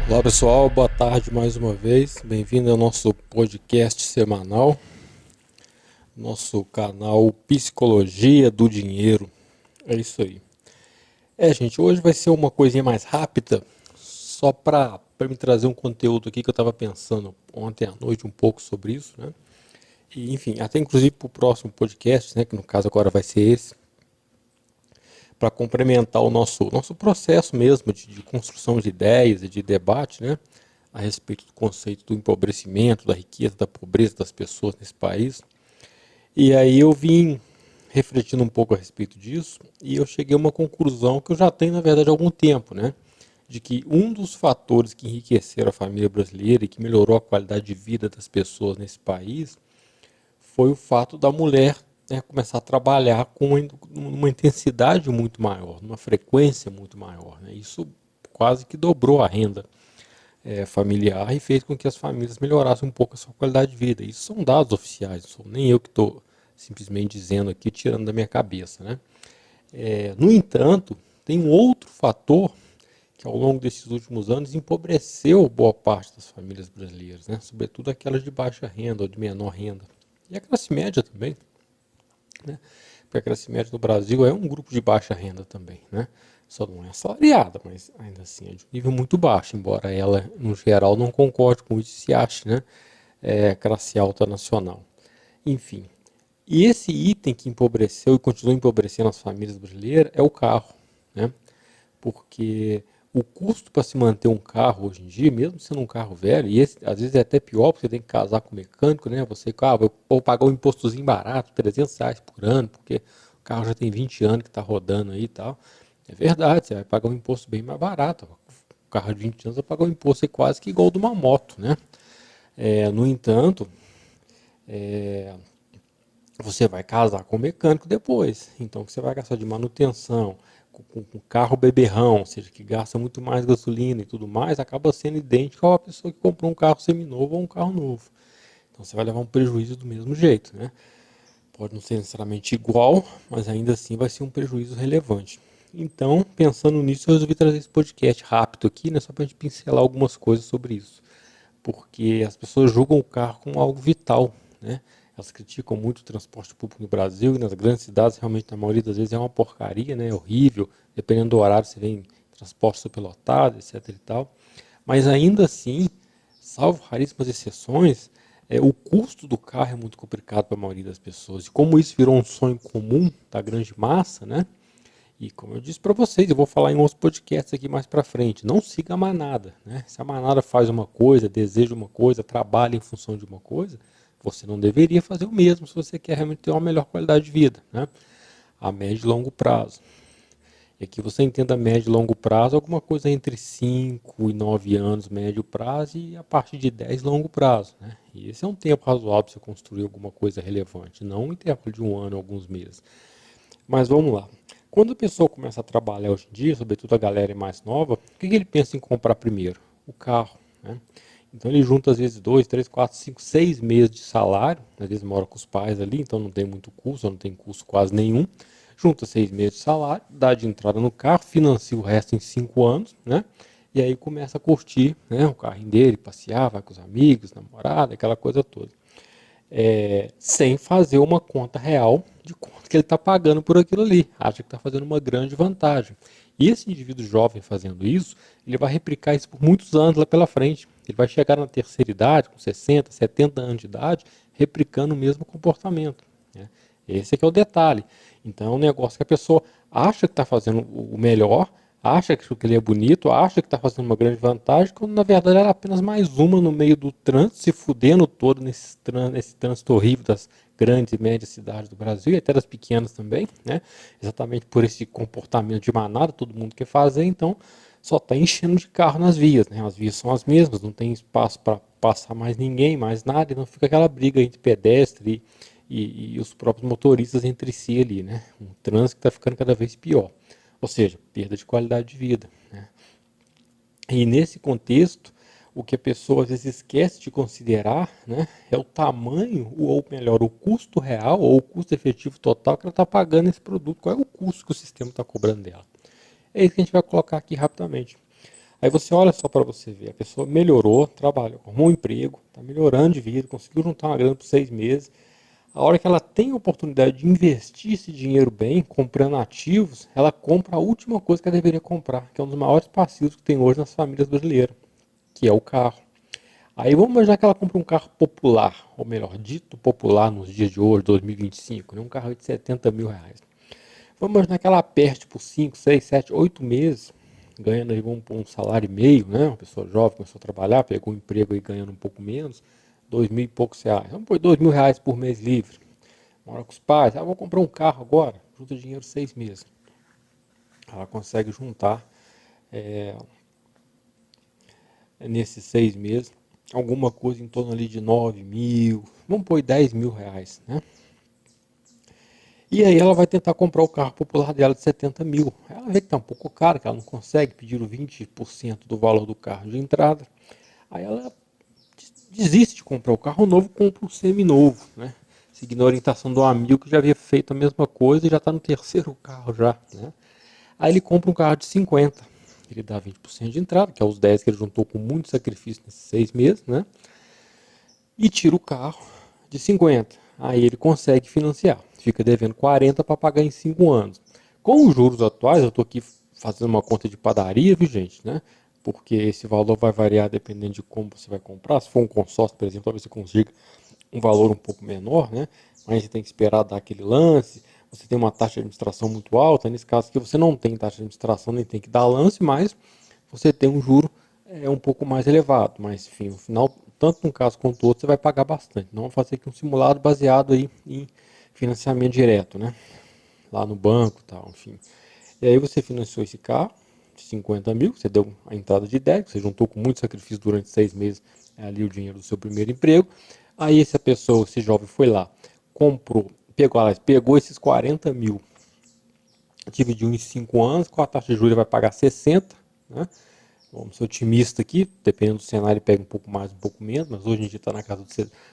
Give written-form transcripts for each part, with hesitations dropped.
Olá pessoal, boa tarde mais uma vez. Bem-vindo ao nosso podcast semanal, nosso canal Psicologia do Dinheiro. É isso aí. Gente, hoje vai ser uma coisinha mais rápida, só para me trazer um conteúdo aqui que eu estava pensando ontem à noite um pouco sobre isso, né? E, enfim, até inclusive para o próximo podcast, né? Que no caso agora vai ser esse, para complementar o nosso processo mesmo de construção de ideias e de debate, né, a respeito do conceito do empobrecimento, da riqueza, da pobreza das pessoas nesse país. E aí eu vim refletindo um pouco a respeito disso e eu cheguei a uma conclusão que eu já tenho, na verdade, há algum tempo, né, de que um dos fatores que enriqueceram a família brasileira e que melhorou a qualidade de vida das pessoas nesse país foi o fato da mulher, né, começar a trabalhar com uma intensidade muito maior, uma frequência muito maior, né? Isso quase que dobrou a renda familiar e fez com que as famílias melhorassem um pouco a sua qualidade de vida. Isso são dados oficiais, não sou nem eu que estou simplesmente dizendo aqui, tirando da minha cabeça, né? No entanto, tem um outro fator que ao longo desses últimos anos empobreceu boa parte das famílias brasileiras, né? Sobretudo aquelas de baixa renda ou de menor renda. E a classe média também, né? Porque a classe média do Brasil é um grupo de baixa renda também, né? Só não é assalariada, mas ainda assim é de um nível muito baixo, embora ela, no geral, não concorde com isso e se ache, né? Classe alta nacional. Enfim, e esse item que empobreceu e continua empobrecendo as famílias brasileiras é o carro, né? Porque o custo para se manter um carro hoje em dia, mesmo sendo um carro velho, e esse, às vezes é até pior, porque você tem que casar com o mecânico, né? Você, vou pagar um impostozinho barato, R$ 300 por ano, porque o carro já tem 20 anos que está rodando aí e tal. É verdade, você vai pagar um imposto bem mais barato. O carro de 20 anos vai pagar um imposto aí quase que igual de uma moto, né? No entanto, você vai casar com o mecânico depois. Então, que você vai gastar de manutenção, com carro beberrão, ou seja, que gasta muito mais gasolina e tudo mais, acaba sendo idêntico a uma pessoa que comprou um carro seminovo ou um carro novo. Então, você vai levar um prejuízo do mesmo jeito, né? Pode não ser necessariamente igual, mas ainda assim vai ser um prejuízo relevante. Então, pensando nisso, eu resolvi trazer esse podcast rápido aqui, né, só para a gente pincelar algumas coisas sobre isso, porque as pessoas julgam o carro como algo vital, né? Elas criticam muito o transporte público no Brasil e nas grandes cidades, realmente, na maioria das vezes, é uma porcaria, né? É horrível. Dependendo do horário, você vem transporte superlotado, etc e tal. Mas ainda assim, salvo raríssimas exceções, o custo do carro é muito complicado para a maioria das pessoas. E como isso virou um sonho comum da grande massa, né? E como eu disse para vocês, eu vou falar em outros podcasts aqui mais para frente. Não siga a manada, né? Se a manada faz uma coisa, deseja uma coisa, trabalha em função de uma coisa, você não deveria fazer o mesmo se você quer realmente ter uma melhor qualidade de vida, né? A médio e longo prazo. E aqui você entenda médio e longo prazo, alguma coisa entre 5 e 9 anos médio prazo e a partir de 10 longo prazo, né? E esse é um tempo razoável para você construir alguma coisa relevante, não um intervalo de um ano, alguns meses. Mas vamos lá. Quando a pessoa começa a trabalhar hoje em dia, sobretudo a galera é mais nova, o que ele pensa em comprar primeiro? O carro, né? Então ele junta às vezes 2, 3, 4, 5, 6 meses de salário, às vezes mora com os pais ali, então não tem muito custo, não tem custo quase nenhum. Junta 6 meses de salário, dá de entrada no carro, financia o resto em 5 anos, né? E aí começa a curtir, né, o carrinho dele, passear, vai com os amigos, namorada, aquela coisa toda, sem fazer uma conta real de quanto que ele está pagando por aquilo ali. Acha que está fazendo uma grande vantagem. E esse indivíduo jovem fazendo isso, ele vai replicar isso por muitos anos lá pela frente. Ele vai chegar na terceira idade, com 60, 70 anos de idade, replicando o mesmo comportamento, né? Esse é que é o detalhe. Então é um negócio que a pessoa acha que está fazendo o melhor, acha que ele é bonito, acha que está fazendo uma grande vantagem, quando na verdade ela é apenas mais uma no meio do trânsito, se fudendo todo nesse trânsito horrível das grandes e médias cidades do Brasil e até das pequenas também, né? Exatamente por esse comportamento de manada, todo mundo quer fazer, então só está enchendo de carro nas vias, né? As vias são as mesmas, não tem espaço para passar mais ninguém, mais nada, e não fica aquela briga entre pedestre e os próprios motoristas entre si ali, né? Um trânsito que está ficando cada vez pior. Ou seja, perda de qualidade de vida, né? E nesse contexto, o que a pessoa às vezes esquece de considerar, né, é o tamanho, ou melhor, o custo real ou o custo efetivo total que ela está pagando nesse produto. Qual é o custo que o sistema está cobrando dela? É isso que a gente vai colocar aqui rapidamente. Aí você olha só para você ver, a pessoa melhorou, trabalhou, arrumou um emprego, está melhorando de vida, conseguiu juntar uma grana por 6 meses. A hora que ela tem a oportunidade de investir esse dinheiro bem, comprando ativos, ela compra a última coisa que ela deveria comprar, que é um dos maiores passivos que tem hoje nas famílias brasileiras, que é o carro. Aí vamos imaginar que ela compra um carro popular, ou melhor, dito popular nos dias de hoje, 2025, né? Um carro de 70 mil reais. Vamos imaginar que ela aperte por 5, 6, 7, 8 meses, ganhando aí um salário e meio, né? Uma pessoa jovem começou a trabalhar, pegou um emprego aí ganhando um pouco menos, 2 mil e poucos reais. Vamos pôr 2 mil reais por mês livre. Mora com os pais, vou comprar um carro agora, junta dinheiro 6 meses. Ela consegue juntar nesses 6 meses alguma coisa em torno ali de 9 mil, vamos pôr 10 mil reais, né? E aí ela vai tentar comprar o carro popular dela de 70 mil. Ela vê que está um pouco caro, que ela não consegue pedir o 20% do valor do carro de entrada. Aí ela desiste de comprar o carro novo, compra um seminovo, né? Seguindo a orientação do amigo que já havia feito a mesma coisa e já está no terceiro carro já, né? Aí ele compra um carro de 50. Ele dá 20% de entrada, que é os 10 que ele juntou com muito sacrifício nesses 6 meses, né? E tira o carro de 50. Aí ele consegue financiar. Fica devendo 40 para pagar em 5 anos. Com os juros atuais, eu estou aqui fazendo uma conta de padaria, viu gente, né? Porque esse valor vai variar dependendo de como você vai comprar. Se for um consórcio, por exemplo, talvez você consiga um valor um pouco menor, né? Mas você tem que esperar dar aquele lance. Você tem uma taxa de administração muito alta. Nesse caso aqui, você não tem taxa de administração, nem tem que dar lance, mas você tem um juro um pouco mais elevado. Mas, enfim, no final, tanto num caso quanto no outro, você vai pagar bastante. Então, vamos fazer aqui um simulado baseado aí em financiamento direto, né? Lá no banco e tal, enfim. E aí você financiou esse carro de 50 mil, você deu a entrada de 10, você juntou com muito sacrifício durante 6 meses ali o dinheiro do seu primeiro emprego. Aí essa pessoa, esse jovem foi lá, comprou, pegou esses 40 mil, dividiu em 5 anos, com a taxa de juros vai pagar 60, né? Vamos ser otimista aqui, dependendo do cenário, ele pega um pouco mais, um pouco menos, mas hoje em dia está na casa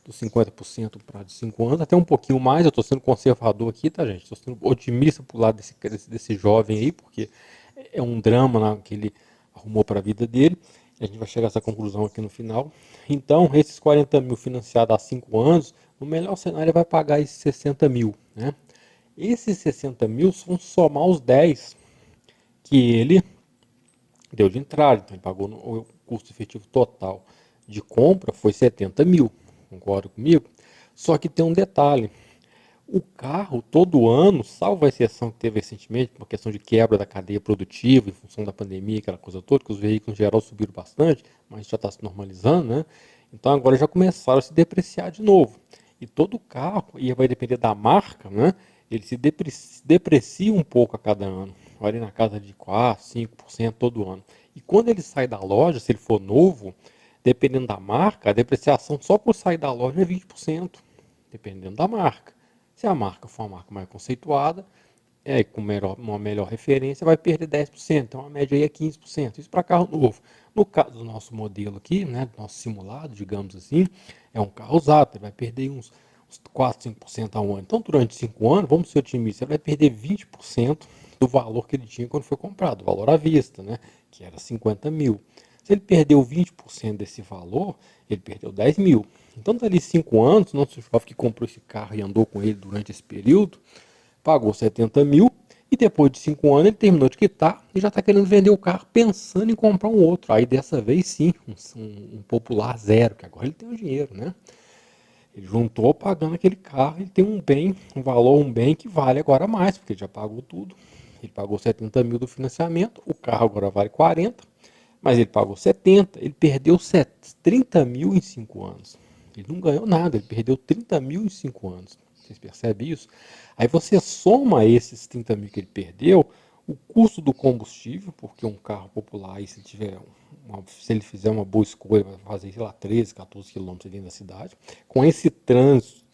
dos 50% para de 5 anos, até um pouquinho mais. Eu estou sendo conservador aqui, tá, gente? Estou sendo otimista pro lado desse jovem aí, porque é um drama, né, que ele arrumou para a vida dele. A gente vai chegar a essa conclusão aqui no final. Então, esses 40 mil financiados há 5 anos, no melhor cenário, ele vai pagar esses 60 mil, né? Esses 60 mil são somar os 10 que ele deu de entrada, então ele pagou o custo efetivo total de compra foi 70 mil, concorda comigo? Só que tem um detalhe, o carro todo ano, salvo a exceção que teve recentemente, uma questão de quebra da cadeia produtiva em função da pandemia, aquela coisa toda, que os veículos em geral subiram bastante, mas já está se normalizando, né? Então agora já começaram a se depreciar de novo. E todo carro, e vai depender da marca, né? Ele se deprecia um pouco a cada ano. Vai na casa de 4, 5% todo ano. E quando ele sai da loja, se ele for novo, dependendo da marca, a depreciação só por sair da loja é 20%, dependendo da marca. Se a marca for uma marca mais conceituada, com uma melhor referência, vai perder 10%. Então a média aí é 15%. Isso para carro novo. No caso do nosso modelo aqui, né, do nosso simulado, digamos assim, é um carro usado, ele vai perder uns 4, 5% ao ano. Então durante 5 anos, vamos ser otimistas, ele vai perder 20% do valor que ele tinha quando foi comprado, o valor à vista, né, que era 50 mil. Se ele perdeu 20% desse valor, ele perdeu 10 mil. Então, dali 5 anos, nosso jovem que comprou esse carro e andou com ele durante esse período, pagou 70 mil e depois de 5 anos ele terminou de quitar e já está querendo vender o carro pensando em comprar um outro. Aí dessa vez sim, um popular zero, que agora ele tem o dinheiro, né? Ele juntou pagando aquele carro, ele tem um bem, um valor, um bem que vale agora mais, porque ele já pagou tudo. Ele pagou 70 mil do financiamento, o carro agora vale 40, mas ele pagou 70, ele perdeu 30 mil em 5 anos. Ele não ganhou nada, ele perdeu 30 mil em 5 anos. Vocês percebem isso? Aí você soma esses 30 mil que ele perdeu, o custo do combustível, porque um carro popular, aí, se ele fizer uma boa escolha, vai fazer, sei lá, 13, 14 quilômetros dentro da cidade, com esse trânsito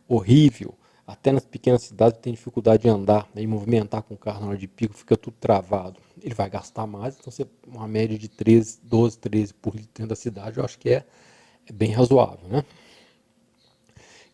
horrível, até nas pequenas cidades tem dificuldade de andar, né, e movimentar com o carro na hora de pico, fica tudo travado. Ele vai gastar mais, então uma média de 13, 12, 13 por litro dentro da cidade, eu acho que é bem razoável, né?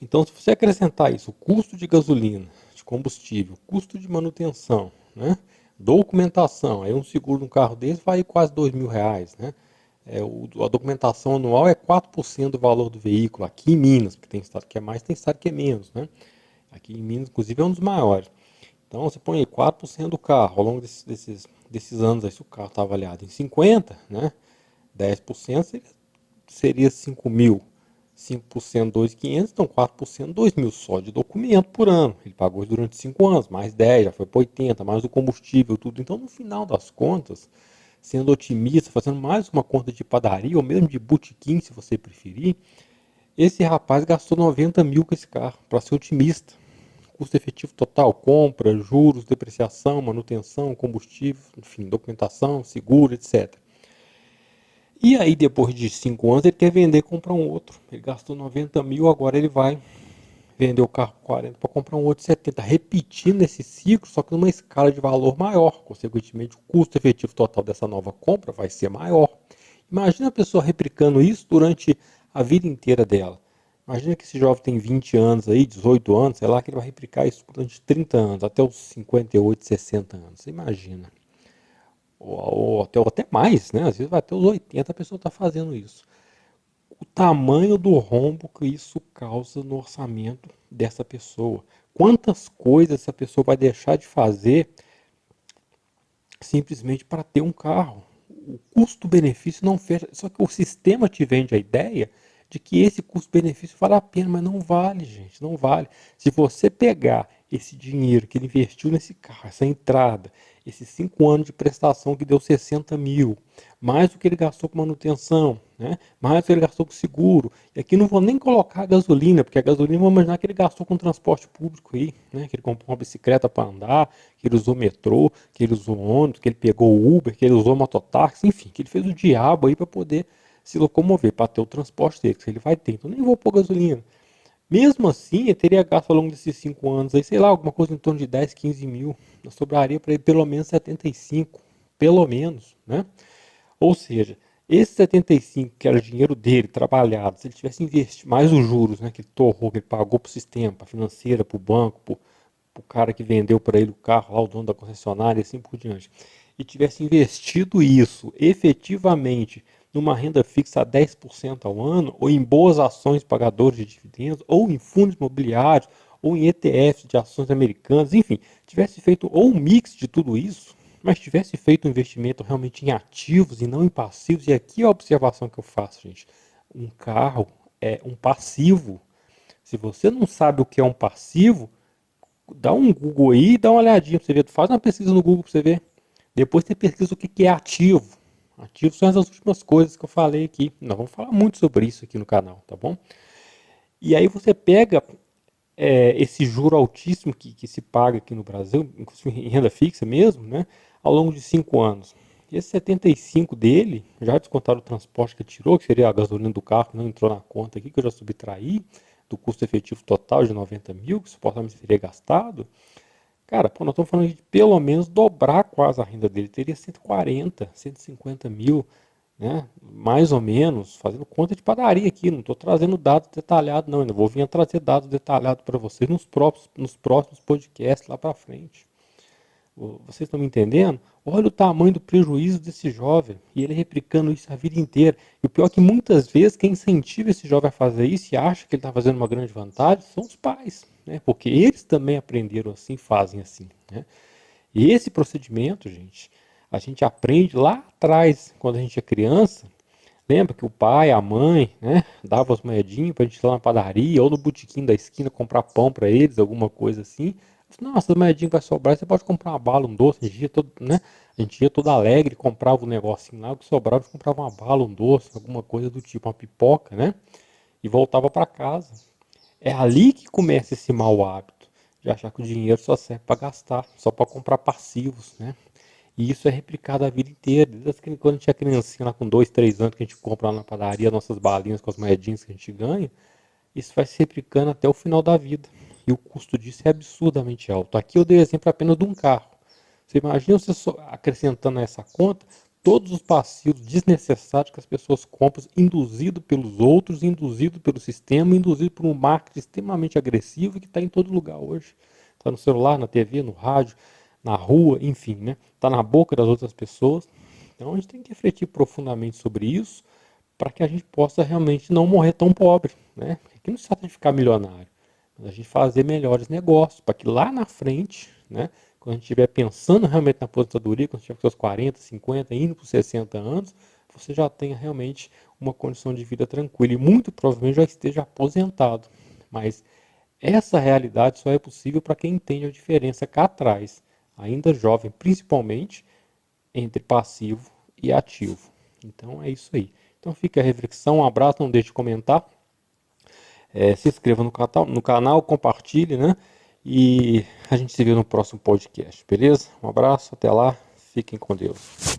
Então, se você acrescentar isso, o custo de gasolina, de combustível, custo de manutenção, né? Documentação, aí um seguro de um carro desse vai quase R$ 2.000, né? A documentação anual é 4% do valor do veículo, aqui em Minas, porque tem estado que é mais, tem estado que é menos, né? Aqui em Minas, inclusive, é um dos maiores. Então você põe aí 4% do carro, ao longo desses anos aí, se o carro está avaliado em 50, né? 10% seria 5.000. 5%, 2.500, então 4%, 2.000 só de documento por ano. Ele pagou durante 5 anos, mais 10, já foi para 80, mais o combustível, tudo. Então, no final das contas, sendo otimista, fazendo mais uma conta de padaria, ou mesmo de botequim, se você preferir, esse rapaz gastou 90 mil com esse carro, para ser otimista. Custo efetivo total, compra, juros, depreciação, manutenção, combustível, enfim, documentação, seguro, etc. E aí, depois de 5 anos, ele quer vender e comprar um outro. Ele gastou 90 mil, agora ele vai vender o carro por 40 para comprar um outro 70. Repetindo esse ciclo, só que numa escala de valor maior. Consequentemente, o custo efetivo total dessa nova compra vai ser maior. Imagina a pessoa replicando isso durante a vida inteira dela. Imagina que esse jovem tem 20 anos aí, 18 anos, sei lá, que ele vai replicar isso durante 30 anos, até os 58, 60 anos. Você imagina. Ou até mais, né? Às vezes vai até os 80 a pessoa está fazendo isso. O tamanho do rombo que isso causa no orçamento dessa pessoa. Quantas coisas essa pessoa vai deixar de fazer simplesmente para ter um carro? O custo-benefício não fecha. Só que o sistema te vende a ideia de que esse custo-benefício vale a pena, mas não vale, gente, não vale. Se você pegar esse dinheiro que ele investiu nesse carro, essa entrada, esses 5 anos de prestação que deu 60 mil, mais o que ele gastou com manutenção, né? Mais o que ele gastou com seguro. E aqui não vou nem colocar a gasolina, porque a gasolina vamos imaginar que ele gastou com transporte público aí, né? Que ele comprou uma bicicleta para andar, que ele usou metrô, que ele usou ônibus, que ele pegou Uber, que ele usou mototáxi, enfim, que ele fez o diabo aí para poder se locomover, para ter o transporte dele, que ele vai ter. Então nem vou pôr gasolina. Mesmo assim, ele teria gasto ao longo desses 5 anos aí, sei lá, alguma coisa em torno de 10, 15 mil. Sobraria para ele pelo menos 75, pelo menos, né? Ou seja, esse 75, que era o dinheiro dele, trabalhado, se ele tivesse investido mais os juros, né, que ele torrou, que ele pagou para o sistema, para a financeira, para o banco, para o cara que vendeu para ele o carro, lá, o dono da concessionária e assim por diante, e tivesse investido isso efetivamente numa renda fixa a 10% ao ano, ou em boas ações pagadoras de dividendos, ou em fundos imobiliários, ou em ETFs de ações americanas, enfim, tivesse feito ou um mix de tudo isso, mas tivesse feito um investimento realmente em ativos e não em passivos, e aqui é a observação que eu faço, gente. Um carro é um passivo. Se você não sabe o que é um passivo, dá um Google aí e dá uma olhadinha para você ver. Faz uma pesquisa no Google para você ver. Depois você pesquisa o que é ativo. Ativos são essas últimas coisas que eu falei aqui. Nós vamos falar muito sobre isso aqui no canal, tá bom? E aí você pega esse juro altíssimo que se paga aqui no Brasil, inclusive em renda fixa mesmo, né, ao longo de 5 anos. E esse 75 dele, já descontaram o transporte que tirou, que seria a gasolina do carro, que não entrou na conta aqui, que eu já subtraí, do custo efetivo total de 90 mil, que supostamente seria gastado. Cara, pô, nós estamos falando de pelo menos dobrar quase a renda dele. Teria 140, 150 mil, né? Mais ou menos, fazendo conta de padaria aqui. Não estou trazendo dados detalhados, não. Ainda vou vir a trazer dados detalhados para vocês nos próximos podcasts lá para frente. Vocês estão me entendendo? Olha o tamanho do prejuízo desse jovem. E ele replicando isso a vida inteira. E o pior é que muitas vezes quem incentiva esse jovem a fazer isso e acha que ele está fazendo uma grande vantagem são os pais. Né? Porque eles também aprenderam assim, fazem assim. Né? E esse procedimento, gente, a gente aprende lá atrás, quando a gente é criança. Lembra que o pai, a mãe, né, dava as moedinhas para a gente ir lá na padaria ou no botequim da esquina comprar pão para eles, alguma coisa assim. Nossa, as moedinhas vai sobrar, você pode comprar uma bala, um doce. A gente ia todo, né? A gente ia todo alegre, comprava um negocinho lá, o que sobrava, a gente comprava uma bala, um doce, alguma coisa do tipo, uma pipoca, né? E voltava para casa. É ali que começa esse mau hábito de achar que o dinheiro só serve para gastar, só para comprar passivos, né? E isso é replicado a vida inteira. Desde quando a gente é criancinha, lá com 2, 3 anos, que a gente compra lá na padaria nossas balinhas com as moedinhas que a gente ganha, isso vai se replicando até o final da vida. E o custo disso é absurdamente alto. Aqui eu dei exemplo apenas de um carro. Você imagina você acrescentando a essa conta todos os passivos desnecessários que as pessoas compram, induzido pelos outros, induzido pelo sistema, induzido por um marketing extremamente agressivo que está em todo lugar hoje. Está no celular, na TV, no rádio, na rua, enfim, né? Tá na boca das outras pessoas. Então a gente tem que refletir profundamente sobre isso para que a gente possa realmente não morrer tão pobre, né? Aqui não se trata de ficar milionário, mas a gente fazer melhores negócios para que lá na frente, né? Quando a gente estiver pensando realmente na aposentadoria, quando estiver com seus 40, 50, indo para os 60 anos, você já tenha realmente uma condição de vida tranquila e muito provavelmente já esteja aposentado. Mas essa realidade só é possível para quem entende a diferença cá atrás, ainda jovem, principalmente entre passivo e ativo. Então é isso aí. Então fica a reflexão, um abraço, não deixe de comentar, se inscreva no canal, compartilhe, né? E a gente se vê no próximo podcast, beleza? Um abraço, até lá, fiquem com Deus.